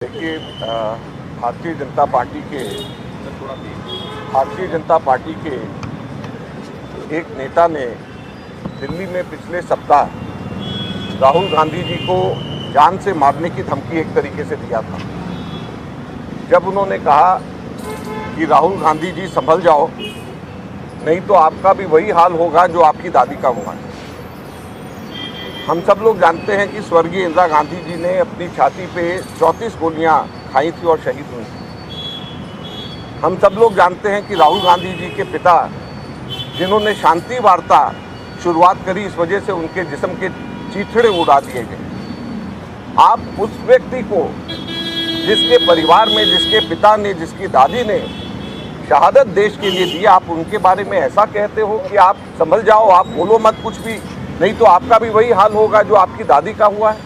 देखिए, भारतीय जनता पार्टी के एक नेता ने दिल्ली में पिछले सप्ताह राहुल गांधी जी को जान से मारने की धमकी एक तरीके से दिया था। जब उन्होंने कहा कि राहुल गांधी जी संभल जाओ, नहीं तो आपका भी वही हाल होगा जो आपकी दादी का हुआ है। हम सब लोग जानते हैं कि स्वर्गीय इंदिरा गांधी जी ने अपनी छाती पे 34 गोलियां खाई थी और शहीद हुई थी। हम सब लोग जानते हैं कि राहुल गांधी जी के पिता, जिन्होंने शांति वार्ता शुरुआत करी, इस वजह से उनके जिस्म के चीथड़े उड़ा दिए गए। आप उस व्यक्ति को, जिसके परिवार में, जिसके पिता ने, जिसकी दादी ने शहादत देश के लिए दी, आप उनके बारे में ऐसा कहते हो कि आप संभल जाओ, आप बोलो मत कुछ भी, नहीं तो आपका भी वही हाल होगा जो आपकी दादी का हुआ है।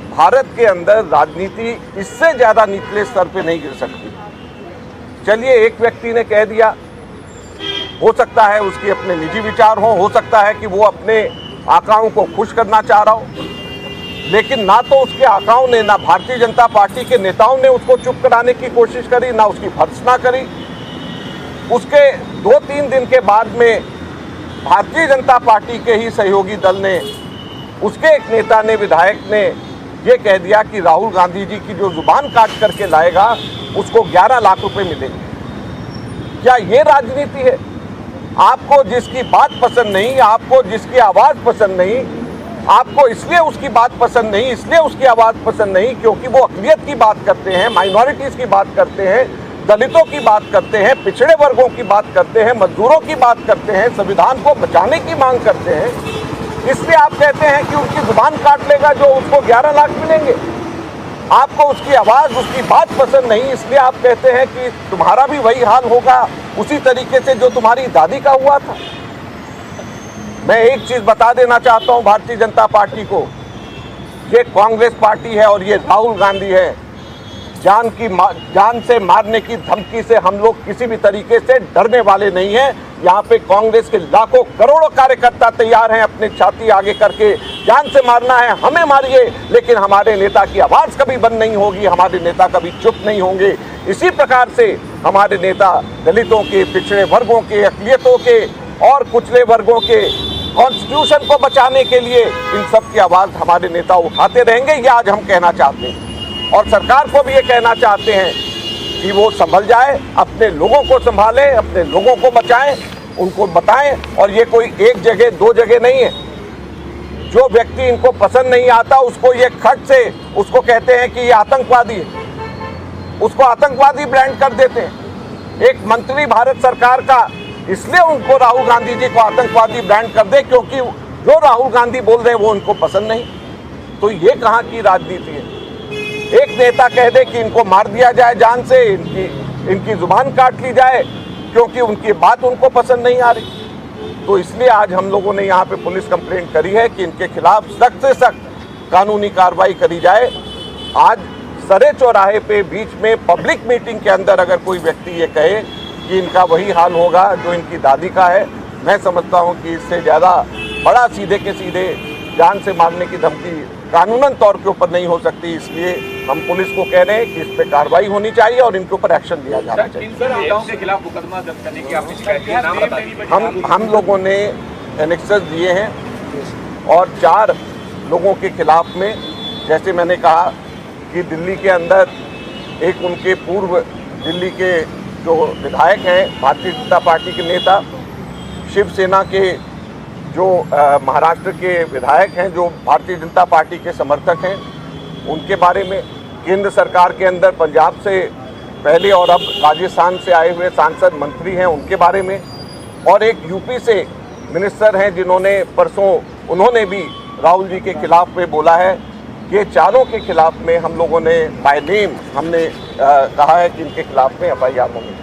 भारत के अंदर राजनीति इससे ज़्यादा निचले स्तर पे नहीं गिर सकती। चलिए, एक व्यक्ति ने कह दिया, हो सकता है उसके अपने निजी विचार हो सकता है कि वो अपने आकाओं को खुश करना चाह रहा हो, लेकिन ना तो उसके आकाओं ने, ना भारतीय जनता पार्टी के नेताओं ने उसको चुप कराने की कोशिश करी, ना उसकी भर्त्सना करी। उसके 2-3 दिन के बाद में भारतीय जनता पार्टी के ही सहयोगी दल ने, उसके एक नेता ने, विधायक ने ये कह दिया कि राहुल गांधी जी की जो जुबान काट करके लाएगा उसको 11 लाख रुपए मिलेंगे। क्या ये राजनीति है? आपको जिसकी बात पसंद नहीं, आपको जिसकी आवाज़ पसंद नहीं, आपको इसलिए उसकी बात पसंद नहीं, इसलिए उसकी आवाज़ पसंद नहीं क्योंकि वो अक़लियत की बात करते हैं, माइनॉरिटीज़ की बात करते हैं, दलितों की बात करते हैं, पिछड़े वर्गों की बात करते हैं, मजदूरों की बात करते हैं, संविधान को बचाने की मांग करते हैं, इसलिए आप कहते हैं कि उनकी जुबान काट लेगा जो उसको 11 लाख मिलेंगे। आपको उसकी आवाज़, उसकी बात पसंद नहीं, इसलिए आप कहते हैं कि तुम्हारा भी वही हाल होगा उसी तरीके से जो तुम्हारी दादी का हुआ था। मैं एक चीज़ बता देना चाहता हूँ भारतीय जनता पार्टी को, ये कांग्रेस पार्टी है और ये राहुल गांधी है। जान से मारने की धमकी से हम लोग किसी भी तरीके से डरने वाले नहीं हैं। यहाँ पे कांग्रेस के लाखों करोड़ों कार्यकर्ता तैयार हैं अपने छाती आगे करके, जान से मारना है हमें मारिए, लेकिन हमारे नेता की आवाज़ कभी बंद नहीं होगी, हमारे नेता कभी चुप नहीं होंगे। इसी प्रकार से हमारे नेता दलितों के, पिछड़े वर्गों के, अक़लियतों के और कुचले वर्गों के कॉन्स्टिट्यूशन को बचाने के लिए इन सब की आवाज़ हमारे नेता उठाते रहेंगे। ये आज हम कहना चाहते हैं और सरकार को भी ये कहना चाहते हैं कि वो संभल जाए, अपने लोगों को संभाले, अपने लोगों को बचाएं, उनको बताएं। और ये कोई एक जगह, 2 जगह नहीं है। जो व्यक्ति इनको पसंद नहीं आता उसको ये खट से उसको कहते हैं कि ये आतंकवादी है, उसको आतंकवादी ब्रांड कर देते हैं। एक मंत्री भारत सरकार का इसलिए उनको राहुल गांधी जी को आतंकवादी ब्रांड कर दे क्योंकि जो राहुल गांधी बोल रहे हैं वो उनको पसंद नहीं। तो ये कहाँ की राजनीति है? एक नेता कह दे कि इनको मार दिया जाए जान से, इनकी जुबान काट ली जाए क्योंकि उनकी बात उनको पसंद नहीं आ रही। तो इसलिए आज हम लोगों ने यहाँ पे पुलिस कंप्लेंट करी है कि इनके खिलाफ सख्त से सख्त कानूनी कार्रवाई करी जाए। आज सरे चौराहे पे बीच में पब्लिक मीटिंग के अंदर अगर कोई व्यक्ति ये कहे कि इनका वही हाल होगा जो इनकी दादी का है, मैं समझता हूँ कि इससे ज़्यादा बड़ा सीधे के सीधे जान से मारने की धमकी कानूनन तौर के ऊपर नहीं हो सकती। इसलिए हम पुलिस को कह रहे हैं कि इस पे कार्रवाई होनी चाहिए और इनके ऊपर एक्शन लिया जाना चाहिए। के खिलाफ मुकदमा दर्ज करने की आपने शिकायत की, नाम बता दीजिए। हम लोगों ने एनेक्सेस दिए हैं और 4 लोगों के खिलाफ में, जैसे मैंने कहा कि दिल्ली के अंदर एक उनके पूर्व दिल्ली के जो विधायक हैं, भारतीय जनता पार्टी के नेता, शिवसेना के जो महाराष्ट्र के विधायक हैं जो भारतीय जनता पार्टी के समर्थक हैं, उनके बारे में, केंद्र सरकार के अंदर पंजाब से पहले और अब राजस्थान से आए हुए सांसद मंत्री हैं उनके बारे में, और एक यूपी से मिनिस्टर हैं जिन्होंने परसों उन्होंने भी राहुल जी के खिलाफ में बोला है। ये चारों के खिलाफ में हम लोगों ने बाय नेम हमने कहा है कि इनके खिलाफ में FIR होगी।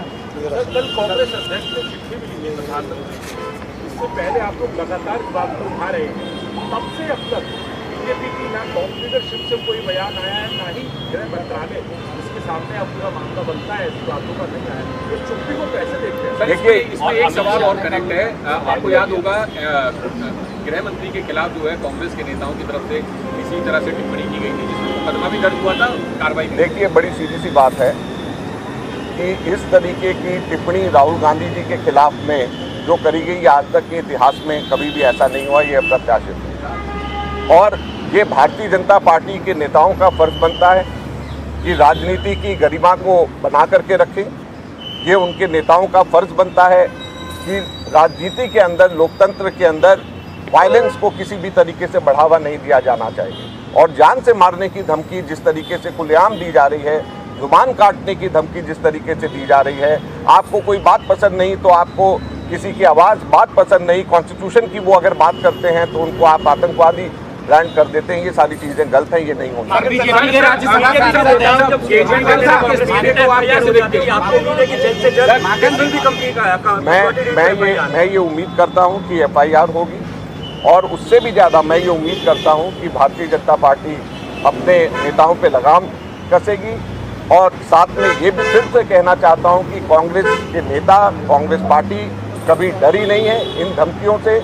कल कांग्रेस अध्यक्ष ने चिट्ठी भी ली है प्रधानमंत्री, इससे पहले आप लोग लगातार बात को उठा रहे हैं, तब से अब तक बीजेपी की ना टॉप लीडरशिप से कोई बयान आया है, ना ही गृह मंत्रालय इसके सामने अब पूरा मामला बनता है, ऐसी बातों का नहीं आया। तो चुप्पी को कैसे देखते हैं? देखिए, इसमें एक सवाल और कनेक्ट है। आपको याद होगा गृह मंत्री के खिलाफ जो है कांग्रेस के नेताओं की तरफ से इसी तरह से टिप्पणी की गई थी, जिसमें मुकदमा भी दर्ज हुआ था, कार्रवाई भी। देखिए, बड़ी सीधी सी बात है कि इस तरीके की टिप्पणी राहुल गांधी जी के खिलाफ में जो करी गई, आज तक के इतिहास में कभी भी ऐसा नहीं हुआ, ये अप्रत्याशित है। और ये भारतीय जनता पार्टी के नेताओं का फर्ज बनता है कि राजनीति की गरिमा को बना करके रखें। ये उनके नेताओं का फर्ज बनता है कि राजनीति के अंदर, लोकतंत्र के अंदर वायलेंस को किसी भी तरीके से बढ़ावा नहीं दिया जाना चाहिए। और जान से मारने की धमकी जिस तरीके से खुलेआम दी जा रही है, जुबान काटने की धमकी जिस तरीके से दी जा रही है, आपको कोई बात पसंद नहीं तो आपको किसी की बात पसंद नहीं, कॉन्स्टिट्यूशन की वो अगर बात करते हैं तो उनको आप आतंकवादी ब्रांड कर देते हैं। ये सारी चीजें गलत हैं, ये नहीं होनी चाहिए। मैं ये उम्मीद करता हूं कि FIR होगी, और उससे भी ज़्यादा मैं ये उम्मीद करता हूं कि भारतीय जनता पार्टी अपने नेताओं पे लगाम कसेगी। और साथ में ये भी फिर से कहना चाहता हूं कि कांग्रेस के नेता, कांग्रेस पार्टी कभी डरी नहीं है इन धमकियों से।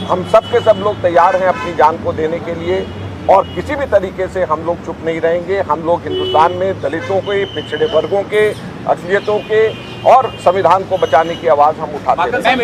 हम सब के सब लोग तैयार हैं अपनी जान को देने के लिए, और किसी भी तरीके से हम लोग चुप नहीं रहेंगे। हम लोग हिंदुस्तान में दलितों के, पिछड़े वर्गों के, अक़लियतों के और संविधान को बचाने की आवाज़ हम उठाते हैं।